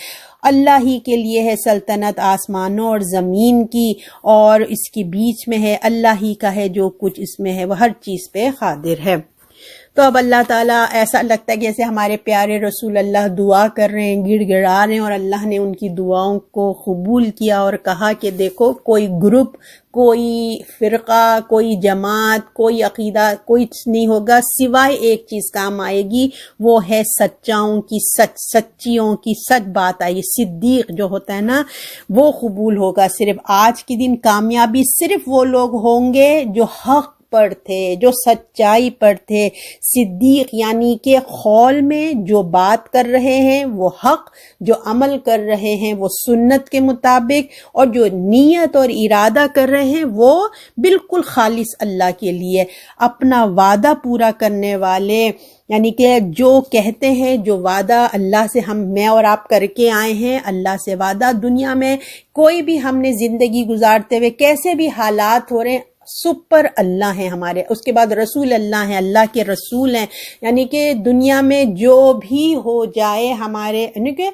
اللہ ہی کے لیے ہے سلطنت آسمانوں اور زمین کی، اور اس کے بیچ میں ہے. اللہ ہی کا ہے جو کچھ اس میں ہے، وہ ہر چیز پہ قادر ہے. تو اب اللہ تعالیٰ ایسا لگتا ہے کہ جیسے ہمارے پیارے رسول اللہ دعا کر رہے ہیں، گڑ گڑا رہے ہیں، اور اللہ نے ان کی دعاؤں کو قبول کیا اور کہا کہ دیکھو کوئی گروپ، کوئی فرقہ، کوئی جماعت، کوئی عقیدہ، کوئی نہیں ہوگا سوائے ایک چیز کام آئے گی، وہ ہے سچاؤں کی سچیوں کی سچ بات آئی، صدیق جو ہوتا ہے نا وہ قبول ہوگا۔ صرف آج کے دن کامیابی صرف وہ لوگ ہوں گے جو حق پر تھے، جو سچائی پر تھے۔ صدیق یعنی کہ قول میں جو بات کر رہے ہیں وہ حق، جو عمل کر رہے ہیں وہ سنت کے مطابق، اور جو نیت اور ارادہ کر رہے ہیں وہ بالکل خالص اللہ کے لیے، اپنا وعدہ پورا کرنے والے، یعنی کہ جو کہتے ہیں، جو وعدہ اللہ سے میں اور آپ کر کے آئے ہیں، اللہ سے وعدہ دنیا میں کوئی بھی ہم نے زندگی گزارتے ہوئے کیسے بھی حالات ہو رہے ہیں، سپر اللہ ہیں ہمارے، اس کے بعد رسول اللہ ہیں، اللہ کے رسول ہیں، یعنی کہ دنیا میں جو بھی ہو جائے ہمارے، یعنی کہ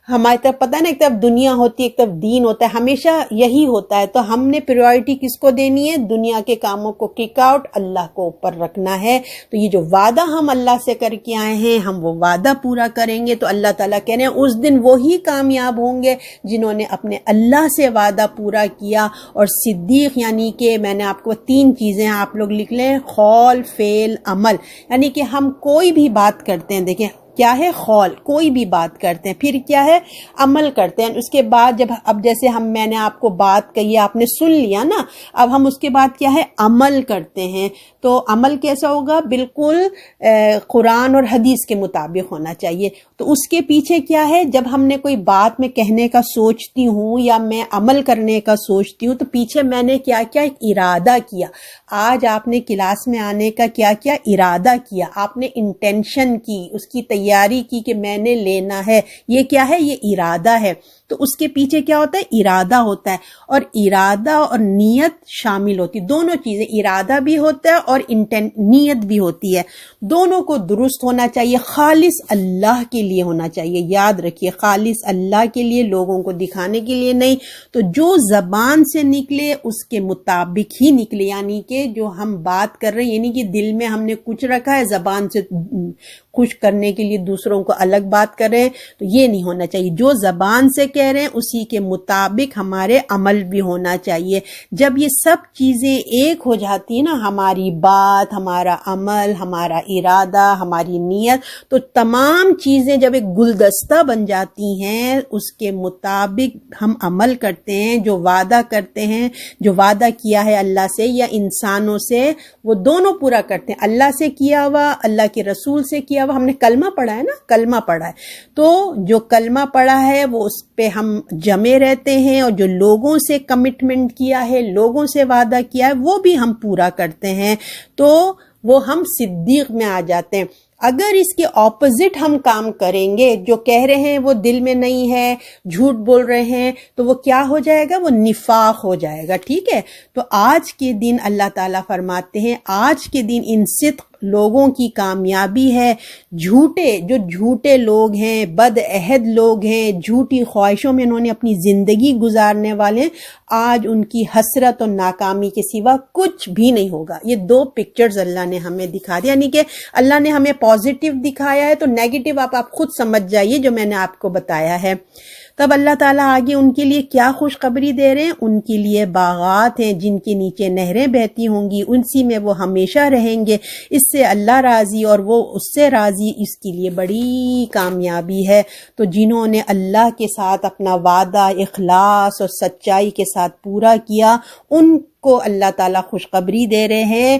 ہماری طرف پتہ ہے نا، ایک طرف دنیا ہوتی ہے ایک طرف دین ہوتا ہے، ہمیشہ یہی ہوتا ہے، تو ہم نے پریورٹی کس کو دینی ہے؟ دنیا کے کاموں کو کک آؤٹ، اللہ کو اوپر رکھنا ہے۔ تو یہ جو وعدہ ہم اللہ سے کر کے آئے ہیں ہم وہ وعدہ پورا کریں گے، تو اللہ تعالیٰ کہہ رہے ہیں اس دن وہی کامیاب ہوں گے جنہوں نے اپنے اللہ سے وعدہ پورا کیا۔ اور صدیق یعنی کہ میں نے آپ کو 3 چیزیں آپ لوگ لکھ لیں، قول، فعل، عمل، یعنی کہ ہم کوئی بھی بات کرتے ہیں، دیکھیں کیا ہے قول، کوئی بھی بات کرتے ہیں، پھر کیا ہے عمل کرتے ہیں، اس کے بعد جب اب جیسے میں نے آپ کو بات کہی، آپ نے سن لیا نا، اب ہم اس کے بعد کیا ہے عمل کرتے ہیں۔ تو عمل کیسا ہوگا؟ بالکل قرآن اور حدیث کے مطابق ہونا چاہیے۔ تو اس کے پیچھے کیا ہے؟ جب ہم نے کوئی بات میں کہنے کا سوچتی ہوں یا میں عمل کرنے کا سوچتی ہوں تو پیچھے میں نے کیا کیا؟ ایک ارادہ کیا۔ آج آپ نے کلاس میں آنے کا کیا کیا؟ ارادہ کیا، آپ نے انٹینشن کی، اس کی تیاری کی کہ میں نے لینا ہے، یہ کیا ہے؟ یہ ارادہ ہے۔ تو اس کے پیچھے کیا ہوتا ہے؟ ارادہ ہوتا ہے، اور ارادہ اور نیت شامل ہوتی، دونوں چیزیں، ارادہ بھی ہوتا ہے اور نیت بھی ہوتی ہے، دونوں کو درست ہونا چاہیے، خالص اللہ کے لیے ہونا چاہیے۔ یاد رکھیے خالص اللہ کے لیے، لوگوں کو دکھانے کے لیے نہیں۔ تو جو زبان سے نکلے اس کے مطابق ہی نکلے، یعنی کہ جو ہم بات کر رہے ہیں، یعنی کہ دل میں ہم نے کچھ رکھا ہے، زبان سے خوش کرنے کے لیے دوسروں کو الگ بات کر رہے ہیں، تو یہ نہیں ہونا چاہیے۔ جو زبان سے کہہ رہے ہیں اسی کے مطابق ہمارے عمل بھی ہونا چاہیے۔ جب یہ سب چیزیں ایک ہو جاتی ہیں نا، ہماری بات، ہمارا عمل، ہمارا ارادہ، ہماری نیت، تو تمام چیزیں جب ایک گلدستہ بن جاتی ہیں، اس کے مطابق ہم عمل کرتے ہیں، جو وعدہ کرتے ہیں، جو وعدہ کیا ہے اللہ سے یا انسانوں سے، وہ دونوں پورا کرتے ہیں۔ اللہ سے کیا ہوا، اللہ کے رسول سے کیا ہوا، ہم نے کلمہ پڑھا ہے نا، کلمہ پڑھا ہے، تو جو کلمہ پڑھا ہے وہ اس پہ ہم جمے رہتے ہیں، اور جو لوگوں سے کمٹمنٹ کیا ہے، لوگوں سے وعدہ کیا ہے، وہ بھی ہم پورا کرتے ہیں، تو وہ ہم صدیق میں آ جاتے ہیں۔ اگر اس کے اپوزٹ ہم کام کریں گے، جو کہہ رہے ہیں وہ دل میں نہیں ہے، جھوٹ بول رہے ہیں، تو وہ کیا ہو جائے گا؟ وہ نفاق ہو جائے گا، ٹھیک ہے؟ تو آج کے دن اللہ تعالیٰ فرماتے ہیں، آج کے دن ان صدق لوگوں کی کامیابی ہے۔ جو جھوٹے لوگ ہیں، بد عہد لوگ ہیں، جھوٹی خواہشوں میں انہوں نے اپنی زندگی گزارنے والے، آج ان کی حسرت اور ناکامی کے سوا کچھ بھی نہیں ہوگا۔ یہ 2 پکچرز اللہ نے ہمیں دکھا دیا، یعنی کہ اللہ نے ہمیں پازیٹیو دکھایا ہے، تو نیگیٹو آپ خود سمجھ جائیے جو میں نے آپ کو بتایا ہے۔ تب اللہ تعالیٰ آگے ان کے لیے کیا خوشخبری دے رہے ہیں؟ ان کے لیے باغات ہیں جن کے نیچے نہریں بہتی ہوں گی، انسی میں وہ ہمیشہ رہیں گے، اس سے اللہ راضی اور وہ اس سے راضی، اس کے لیے بڑی کامیابی ہے۔ تو جنہوں نے اللہ کے ساتھ اپنا وعدہ اخلاص اور سچائی کے ساتھ پورا کیا، ان کو اللہ تعالیٰ خوشخبری دے رہے ہیں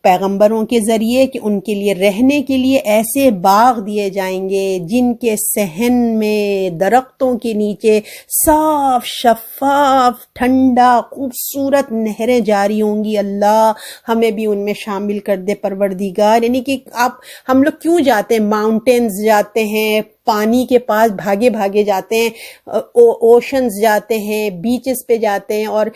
پیغمبروں کے ذریعے کہ ان کے لیے رہنے کے لیے ایسے باغ دیے جائیں گے جن کے صحن میں درختوں کے نیچے صاف شفاف ٹھنڈا خوبصورت نہریں جاری ہوں گی۔ اللہ ہمیں بھی ان میں شامل کر دے پروردگار۔ یعنی کہ ہم لوگ کیوں جاتے ہیں؟ ماؤنٹینز جاتے ہیں، پانی کے پاس بھاگے بھاگے جاتے ہیں، اوشنز جاتے ہیں، بیچز پہ جاتے ہیں اور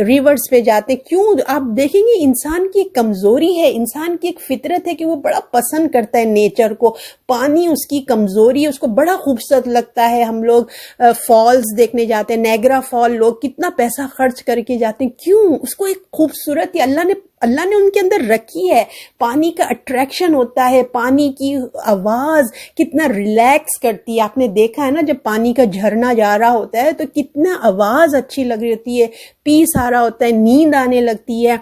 ریورز پہ جاتے ہیں، کیوں؟ آپ دیکھیں گے انسان کی کمزوری ہے، انسان کی ایک فطرت ہے کہ وہ بڑا پسند کرتا ہے نیچر کو، پانی اس کی کمزوری ہے، اس کو بڑا خوبصورت لگتا ہے۔ ہم لوگ فالز دیکھنے جاتے ہیں، نیگرا فال، لوگ کتنا پیسہ خرچ کر کے جاتے ہیں، کیوں؟ اس کو ایک خوبصورت اللہ نے اللہ نے ان کے اندر رکھی ہے. پانی کا اٹریکشن ہوتا ہے, پانی کی آواز کتنا ریلیکس کرتی ہے. آپ نے دیکھا ہے نا جب پانی کا جھرنا جا رہا ہوتا ہے تو کتنا آواز اچھی لگ رہی ہوتی ہے, پیس آ رہا ہوتا ہے, نیند آنے لگتی ہے.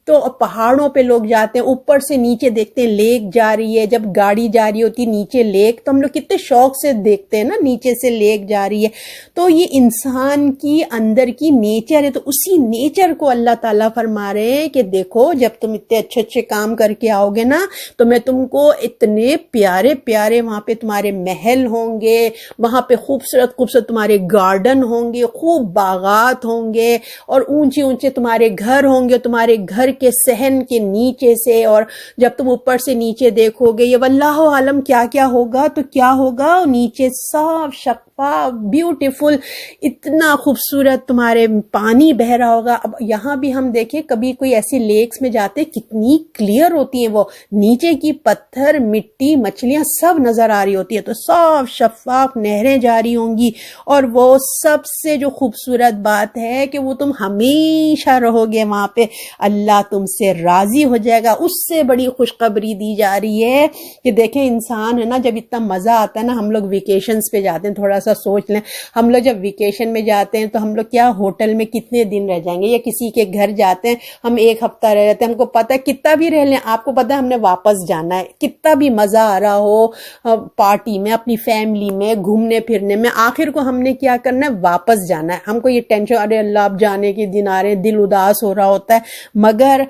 تو پہاڑوں پہ لوگ جاتے ہیں, اوپر سے نیچے دیکھتے ہیں لیک جا رہی ہے, جب گاڑی جا رہی ہوتی ہے نیچے لیک, تو ہم لوگ کتنے شوق سے دیکھتے ہیں نا نیچے سے لیک جا رہی ہے. تو یہ انسان کی اندر کی نیچر ہے, تو اسی نیچر کو اللہ تعالیٰ فرما رہے ہیں کہ دیکھو جب تم اتنے اچھے اچھے کام کر کے آؤ گے نا تو میں تم کو اتنے پیارے پیارے وہاں پہ تمہارے محل ہوں گے, وہاں پہ خوبصورت خوبصورت تمہارے گارڈن ہوں گے, خوب باغات ہوں گے, اور اونچے اونچے تمہارے گھر ہوں گے. تمہارے گھر کے صحن کے نیچے سے, اور جب تم اوپر سے نیچے دیکھو گے, یہ واللہ عالم کیا کیا ہوگا, تو کیا ہوگا نیچے صاف شفاف بیوٹیفل, اتنا خوبصورت تمہارے پانی بہ رہا ہوگا. اب یہاں بھی ہم دیکھیں کبھی کوئی ایسی لیکس میں جاتے کتنی کلیئر ہوتی ہیں, وہ نیچے کی پتھر مٹی مچھلیاں سب نظر آ رہی ہوتی ہے, تو صاف شفاف نہریں جاری ہوں گی. اور وہ سب سے جو خوبصورت بات ہے کہ وہ تم ہمیشہ رہو گے وہاں پہ, اللہ تم سے راضی ہو جائے گا. اس سے بڑی خوشخبری دی جا رہی ہے کہ دیکھیں انسان ہے نا, جب اتنا مزہ آتا ہے نا, ہم لوگ ویکیشنز پہ جاتے ہیں, تھوڑا سا سوچ لیں, ہم لوگ جب ویکیشن میں جاتے ہیں تو ہم لوگ کیا ہوٹل میں کتنے دن رہ جائیں گے, یا کسی کے گھر جاتے ہیں ہم ایک ہفتہ رہ جاتے ہیں, ہم کو پتہ ہے کتنا بھی رہ لیں, آپ کو پتہ ہے ہم نے واپس جانا ہے, کتنا بھی مزہ آ رہا ہو پارٹی میں, اپنی فیملی میں گھومنے پھرنے میں, آخر کو ہم نے کیا کرنا ہے, واپس جانا ہے. ہم کو یہ ٹینشن, ارے اللہ اب جانے کے دن آ رہے ہیں, دل اداس ہو رہا ہوتا ہے. مگر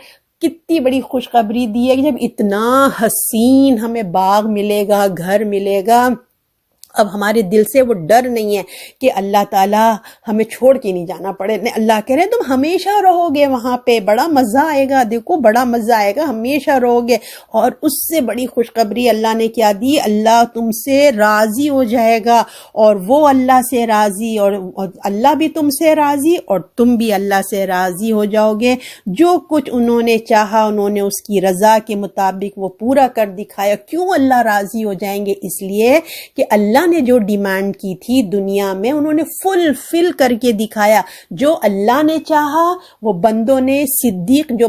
کتنی بڑی خوشخبری دی ہے کہ جب اتنا حسین ہمیں باغ ملے گا, گھر ملے گا, اب ہمارے دل سے وہ ڈر نہیں ہے کہ اللہ تعالیٰ ہمیں چھوڑ کے نہیں جانا پڑے. اللہ کہہ رہے ہیں تم ہمیشہ رہو گے وہاں پہ, بڑا مزہ آئے گا, دیکھو بڑا مزہ آئے گا, ہمیشہ رہو گے. اور اس سے بڑی خوشخبری اللہ نے کیا دی, اللہ تم سے راضی ہو جائے گا, اور وہ اللہ سے راضی, اور اللہ بھی تم سے راضی, اور تم بھی اللہ سے راضی ہو جاؤ گے. جو کچھ انہوں نے چاہا انہوں نے اس کی رضا کے مطابق وہ پورا کر دکھایا. کیوں اللہ راضی ہو جائیں گے؟ اس لیے کہ اللہ نے جو ڈیمانڈ کی تھی دنیا میں انہوں نے فل کر کے دکھایا. جو اللہ نے چاہا وہ بندوں نے, صدیق جو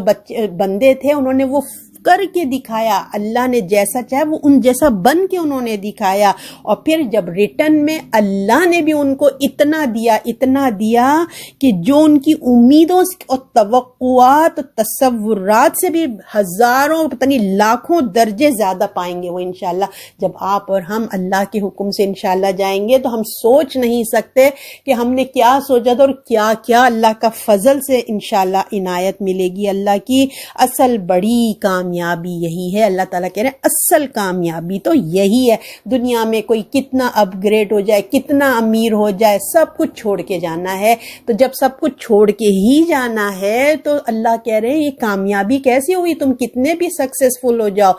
بندے تھے انہوں نے وہ کر کے دکھایا. اللہ نے جیسا چاہا وہ ان جیسا بن کے انہوں نے دکھایا. اور پھر جب ریٹرن میں اللہ نے بھی ان کو اتنا دیا کہ جو ان کی امیدوں اور توقعات اور تصورات سے بھی ہزاروں پتہ نہیں لاکھوں درجے زیادہ پائیں گے وہ انشاءاللہ. جب آپ اور ہم اللہ کے حکم سے انشاءاللہ جائیں گے تو ہم سوچ نہیں سکتے کہ ہم نے کیا سوچا تھا اور کیا کیا اللہ کا فضل سے انشاءاللہ عنایت ملے گی. اللہ کی اصل بڑی کامیابی یہی ہے. اللہ تعالیٰ کہہ رہے ہیں اصل کامیابی تو یہی ہے. دنیا میں کوئی کتنا اپ گریڈ ہو جائے, کتنا امیر ہو جائے, سب کچھ چھوڑ کے جانا ہے. تو جب سب کچھ چھوڑ کے ہی جانا ہے تو اللہ کہہ رہے ہیں یہ کامیابی کیسی ہوئی, تم کتنے بھی سکسیسفل ہو جاؤ,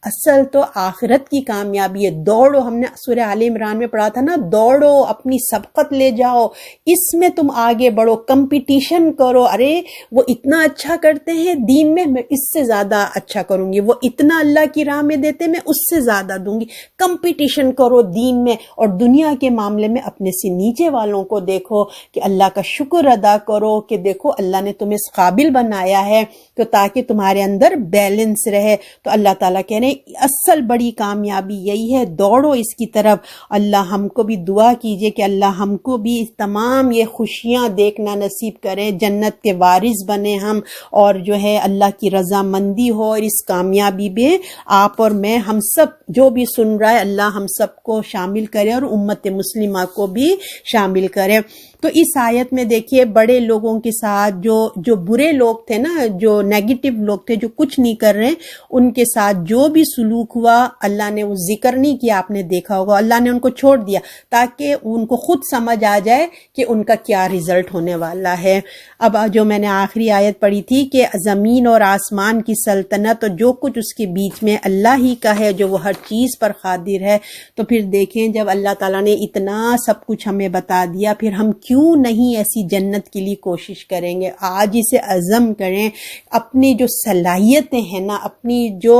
اصل تو آخرت کی کامیابی ہے. دوڑو, ہم نے سورہ آل عمران میں پڑھا تھا نا, دوڑو اپنی سبقت لے جاؤ, اس میں تم آگے بڑھو, کمپٹیشن کرو. ارے وہ اتنا اچھا کرتے ہیں دین میں اس سے زیادہ اچھا کروں گی, وہ اتنا اللہ کی راہ میں دیتے میں اس سے زیادہ دوں گی. کمپٹیشن کرو دین میں, اور دنیا کے معاملے میں اپنے سے نیچے والوں کو دیکھو کہ اللہ کا شکر ادا کرو کہ دیکھو اللہ نے تمہیں اس قابل بنایا ہے تو تاکہ تمہارے اندر بیلنس رہے. تو اللہ تعالیٰ کہہ رہے ہیں اصل بڑی کامیابی یہی ہے, دوڑو اس کی طرف. اللہ ہم کو بھی دعا کیجئے کہ اللہ ہم کو بھی تمام یہ خوشیاں دیکھنا نصیب کرے, جنت کے وارث بنے ہم, اور جو ہے اللہ کی رضا مندی ہو. اور اس کامیابی میں آپ اور میں, ہم سب جو بھی سن رہا ہے, اللہ ہم سب کو شامل کرے اور امت مسلمہ کو بھی شامل کرے. تو اس آیت میں دیکھیے بڑے لوگوں کے ساتھ جو برے لوگ تھے نا, جو نیگیٹو لوگ تھے, جو کچھ نہیں کر رہے, ان کے ساتھ جو بھی سلوک ہوا اللہ نے وہ ذکر نہیں کیا. آپ نے دیکھا ہوگا اللہ نے ان کو چھوڑ دیا تاکہ ان کو خود سمجھ آ جائے کہ ان کا کیا رزلٹ ہونے والا ہے. اب جو میں نے آخری آیت پڑھی تھی کہ زمین اور آسمان کی سلطنت اور جو کچھ اس کے بیچ میں اللہ ہی کا ہے, جو وہ ہر چیز پر قادر ہے. تو پھر دیکھیں جب اللہ تعالیٰ نے اتنا سب کچھ ہمیں بتا دیا, پھر ہم کیوں نہیں ایسی جنت کے لیے کوشش کریں گے. آج اسے عزم کریں, اپنی جو صلاحیتیں ہیں نا, اپنی جو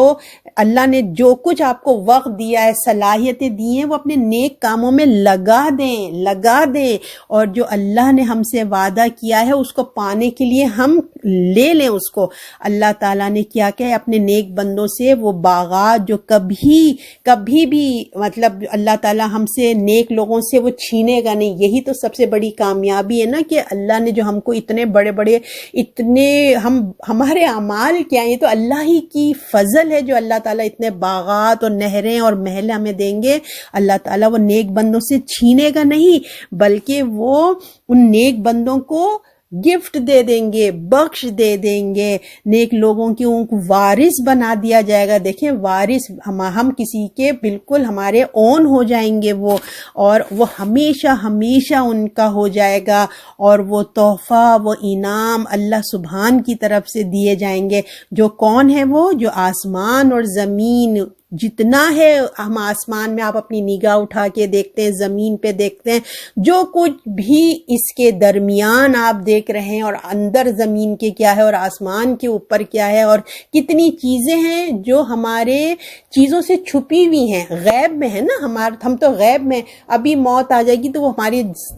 اللہ نے جو کچھ آپ کو وقت دیا ہے، صلاحیتیں دی ہیں، وہ اپنے نیک کاموں میں لگا دیں، اور جو اللہ نے ہم سے وعدہ کیا ہے اس کو پانے کے لیے ہم لے لیں اس کو۔ اللہ تعالیٰ نے کیا کہ اپنے نیک بندوں سے وہ باغات جو کبھی بھی مطلب اللہ تعالیٰ ہم سے نیک لوگوں سے وہ چھینے گا نہیں۔ یہی تو سب سے بڑی کامیابی ہے نا کہ اللہ نے جو ہم کو اتنے بڑے اتنے ہمارے اعمال کیا ہیں، یہ تو اللہ ہی کی فضل ہے جو اللہ تعالیٰ اتنے باغات اور نہریں اور محل ہمیں دیں گے۔ اللہ تعالیٰ وہ نیک بندوں سے چھینے گا نہیں، بلکہ وہ ان نیک بندوں کو گفٹ دے دیں گے، بخش دے دیں گے، نیک لوگوں کی ان کو وارث بنا دیا جائے گا۔ دیکھیں وارث ہم کسی کے بالکل ہمارے اون ہو جائیں گے وہ، اور وہ ہمیشہ ان کا ہو جائے گا، اور وہ تحفہ وہ انعام اللہ سبحان کی طرف سے دیے جائیں گے۔ جو کون ہے وہ؟ جو آسمان اور زمین جتنا ہے، ہم آسمان میں آپ اپنی نگاہ اٹھا کے دیکھتے ہیں، زمین پہ دیکھتے ہیں، جو کچھ بھی اس کے درمیان آپ دیکھ رہے ہیں، اور اندر زمین کے کیا ہے اور آسمان کے اوپر کیا ہے، اور کتنی چیزیں ہیں جو ہمارے چیزوں سے چھپی ہوئی ہیں، غیب میں ہے نا، ہم تو غیب میں، ابھی موت آ جائے گی تو وہ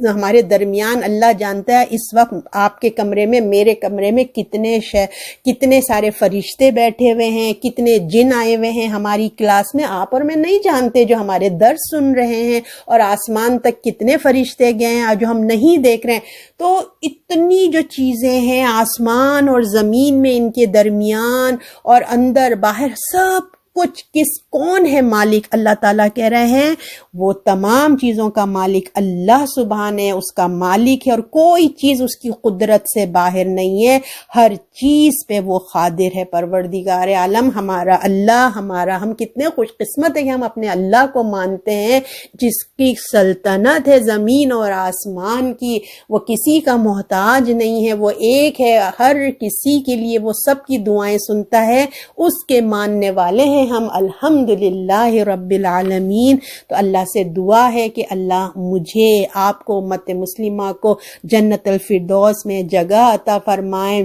ہمارے درمیان اللہ جانتا ہے۔ اس وقت آپ کے کمرے میں، میرے کمرے میں کتنے سارے فرشتے بیٹھے ہوئے ہیں، کتنے جن آئے ہوئے ہیں ہماری کلاس میں، آپ اور میں نہیں جانتے، جو ہمارے درس سن رہے ہیں، اور آسمان تک کتنے فرشتے گئے ہیں جو ہم نہیں دیکھ رہے ہیں۔ تو اتنی جو چیزیں ہیں آسمان اور زمین میں، ان کے درمیان اور اندر باہر سب کچھ کون ہے مالک؟ اللہ تعالیٰ کہہ رہے ہیں وہ تمام چیزوں کا مالک اللہ سبحان ہے، اس کا مالک ہے، اور کوئی چیز اس کی قدرت سے باہر نہیں ہے، ہر چیز پہ وہ قادر ہے۔ پروردگار عالم ہمارا اللہ، ہم کتنے خوش قسمت ہیں کہ ہم اپنے اللہ کو مانتے ہیں، جس کی سلطنت ہے زمین اور آسمان کی، وہ کسی کا محتاج نہیں ہے، وہ ایک ہے، ہر کسی کے لیے وہ سب کی دعائیں سنتا ہے، اس کے ماننے والے ہیں ہم، الحمدللہ رب العالمین۔ تو اللہ سے دعا ہے کہ اللہ مجھے، آپ کو، امت مسلمہ کو جنت الفردوس میں جگہ عطا فرمائیں،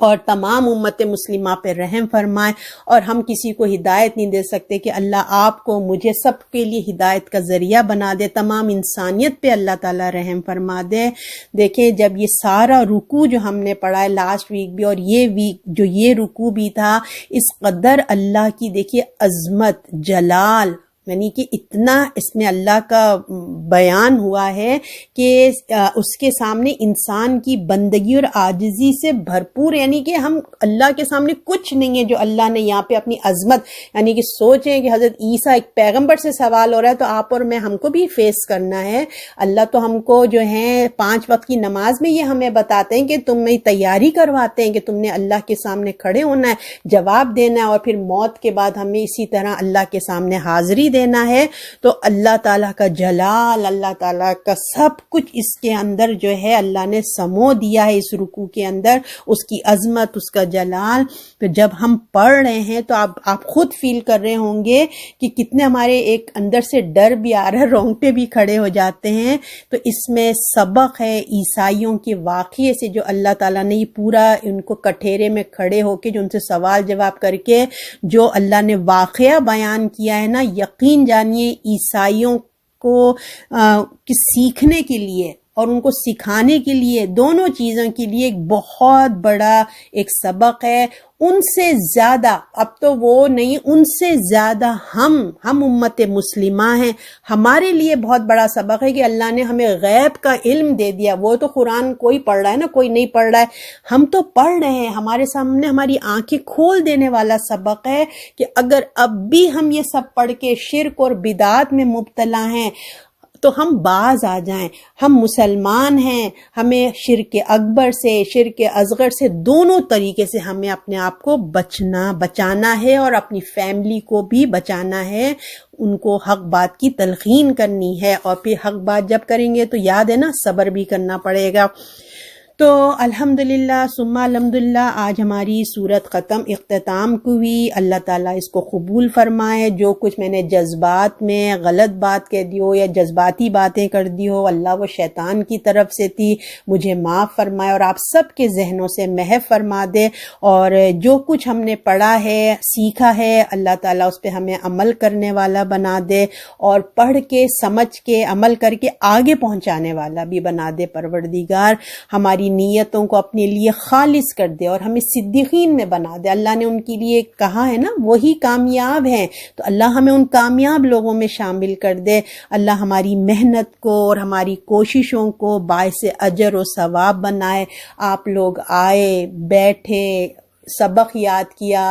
اور تمام امت مسلمہ پہ رحم فرمائے۔ اور ہم کسی کو ہدایت نہیں دے سکتے کہ اللہ آپ کو، مجھے، سب کے لیے ہدایت کا ذریعہ بنا دے، تمام انسانیت پہ اللہ تعالیٰ رحم فرما دے۔ دیکھیں جب یہ سارا رکوع جو ہم نے پڑھا ہے لاسٹ ویک بھی، اور یہ ویک جو یہ رکوع بھی تھا، اس قدر اللہ کی دیکھیے عظمت، جلال، یعنی کہ اتنا اس میں اللہ کا بیان ہوا ہے کہ اس کے سامنے انسان کی بندگی اور عاجزی سے بھرپور، یعنی کہ ہم اللہ کے سامنے کچھ نہیں ہے جو اللہ نے یہاں پہ اپنی عظمت، یعنی کہ سوچیں کہ حضرت عیسیٰ ایک پیغمبر سے سوال ہو رہا ہے، تو آپ اور میں، ہم کو بھی فیس کرنا ہے۔ اللہ تو ہم کو جو ہے 5 وقت کی نماز میں یہ ہمیں بتاتے ہیں کہ تم میں تیاری کرواتے ہیں کہ تم نے اللہ کے سامنے کھڑے ہونا ہے، جواب دینا ہے، اور پھر موت کے بعد ہمیں اسی طرح اللہ کے سامنے حاضری دینا ہے۔ تو اللہ تعالیٰ کا جلال، اللہ تعالیٰ کا سب کچھ اس کے اندر جو ہے اللہ نے سمو دیا ہے اس رکوع کے اندر، اس کی عظمت، اس کا جلال۔ تو جب ہم پڑھ رہے ہیں تو آپ خود فیل کر رہے ہوں گے کہ کتنے ہمارے ایک اندر سے ڈر بھی آ رہا ہے، رونگٹے بھی کھڑے ہو جاتے ہیں۔ تو اس میں سبق ہے عیسائیوں کے واقعے سے، جو اللہ تعالیٰ نے پورا ان کو کٹہرے میں کھڑے ہو کے جو ان سے سوال جواب کر کے جو اللہ نے واقعہ بیان کیا ہے نا، یقین جانیے عیسائیوں کو سیکھنے کے لیے اور ان کو سکھانے کے لیے، دونوں چیزوں کے لیے ایک بہت بڑا ایک سبق ہے۔ ان سے زیادہ، اب تو وہ نہیں، ان سے زیادہ ہم امت مسلمہ ہیں، ہمارے لیے بہت بڑا سبق ہے کہ اللہ نے ہمیں غیب کا علم دے دیا۔ وہ تو قرآن کوئی پڑھ رہا ہے نا، کوئی نہیں پڑھ رہا ہے، ہم تو پڑھ رہے ہیں، ہمارے سامنے ہماری آنکھیں کھول دینے والا سبق ہے کہ اگر اب بھی ہم یہ سب پڑھ کے شرک اور بدعات میں مبتلا ہیں تو ہم باز آ جائیں۔ ہم مسلمان ہیں، ہمیں شرک اکبر سے، شرک اصغر سے، دونوں طریقے سے ہمیں اپنے آپ کو بچانا ہے، اور اپنی فیملی کو بھی بچانا ہے، ان کو حق بات کی تلقین کرنی ہے، اور پھر حق بات جب کریں گے تو یاد ہے نا، صبر بھی کرنا پڑے گا۔ تو الحمدللہ ثم الحمدللہ آج ہماری صورت ختم اختتام کو ہوئی. اللہ تعالیٰ اس کو قبول فرمائے. جو کچھ میں نے جذبات میں غلط بات کہہ دی ہو یا جذباتی باتیں کر دی ہو، اللہ وہ شیطان کی طرف سے تھی، مجھے معاف فرمائے اور آپ سب کے ذہنوں سے محو فرما دے. اور جو کچھ ہم نے پڑھا ہے سیکھا ہے، اللہ تعالیٰ اس پہ ہمیں عمل کرنے والا بنا دے اور پڑھ کے سمجھ کے عمل کر کے آگے پہنچانے والا بھی بنا دے. پروردگار ہماری نیتوں کو اپنے لیے خالص کر دے اور ہمیں صدیقین میں بنا دے. اللہ نے ان کے لیے کہا ہے نا وہی کامیاب ہیں، تو اللہ ہمیں ان کامیاب لوگوں میں شامل کر دے. اللہ ہماری محنت کو اور ہماری کوششوں کو باعث اجر و ثواب بنائے. آپ لوگ آئے، بیٹھے، سبق یاد کیا،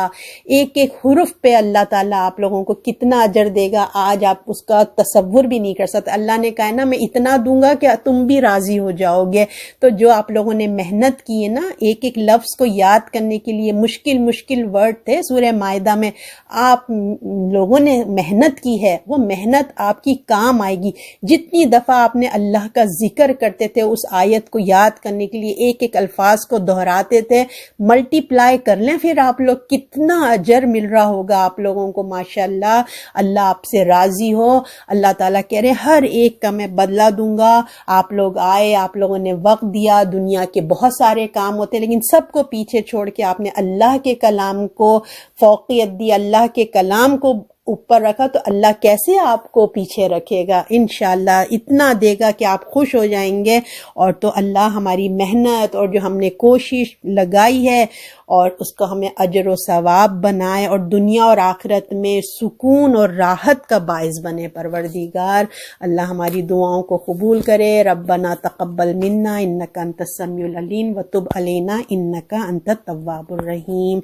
ایک ایک حرف پہ اللہ تعالیٰ آپ لوگوں کو کتنا اجر دے گا آج آپ اس کا تصور بھی نہیں کر سکتے. اللہ نے کہا ہے نا میں اتنا دوں گا کہ تم بھی راضی ہو جاؤ گے. تو جو آپ لوگوں نے محنت کی ہے نا، ایک ایک لفظ کو یاد کرنے کے لیے مشکل ورڈ تھے سورہ مائدہ میں، آپ لوگوں نے محنت کی ہے، وہ محنت آپ کی کام آئے گی. جتنی دفعہ آپ نے اللہ کا ذکر کرتے تھے اس آیت کو یاد کرنے کے لیے ایک ایک الفاظ کو دہراتے تھے، ملٹی پلائی کر لیں پھر آپ لوگ کتنا اجر مل رہا ہوگا آپ لوگوں کو. ماشاءاللہ اللہ آپ سے راضی ہو. اللہ تعالیٰ کہہ رہے ہر ایک کا میں بدلہ دوں گا. آپ لوگ آئے، آپ لوگوں نے وقت دیا، دنیا کے بہت سارے کام ہوتے لیکن سب کو پیچھے چھوڑ کے آپ نے اللہ کے کلام کو فوقیت دی، اللہ کے کلام کو اوپر رکھا، تو اللہ کیسے آپ کو پیچھے رکھے گا. انشاءاللہ اتنا دے گا کہ آپ خوش ہو جائیں گے. اور تو اللہ ہماری محنت اور جو ہم نے کوشش لگائی ہے اور اس کو ہمیں اجر و ثواب بنائے اور دنیا اور آخرت میں سکون اور راحت کا باعث بنے. پروردگار اللہ ہماری دعاؤں کو قبول کرے. ربنا تقبل منا انک انت السمیع العلیم وتب علینا انک انت التواب الرحیم.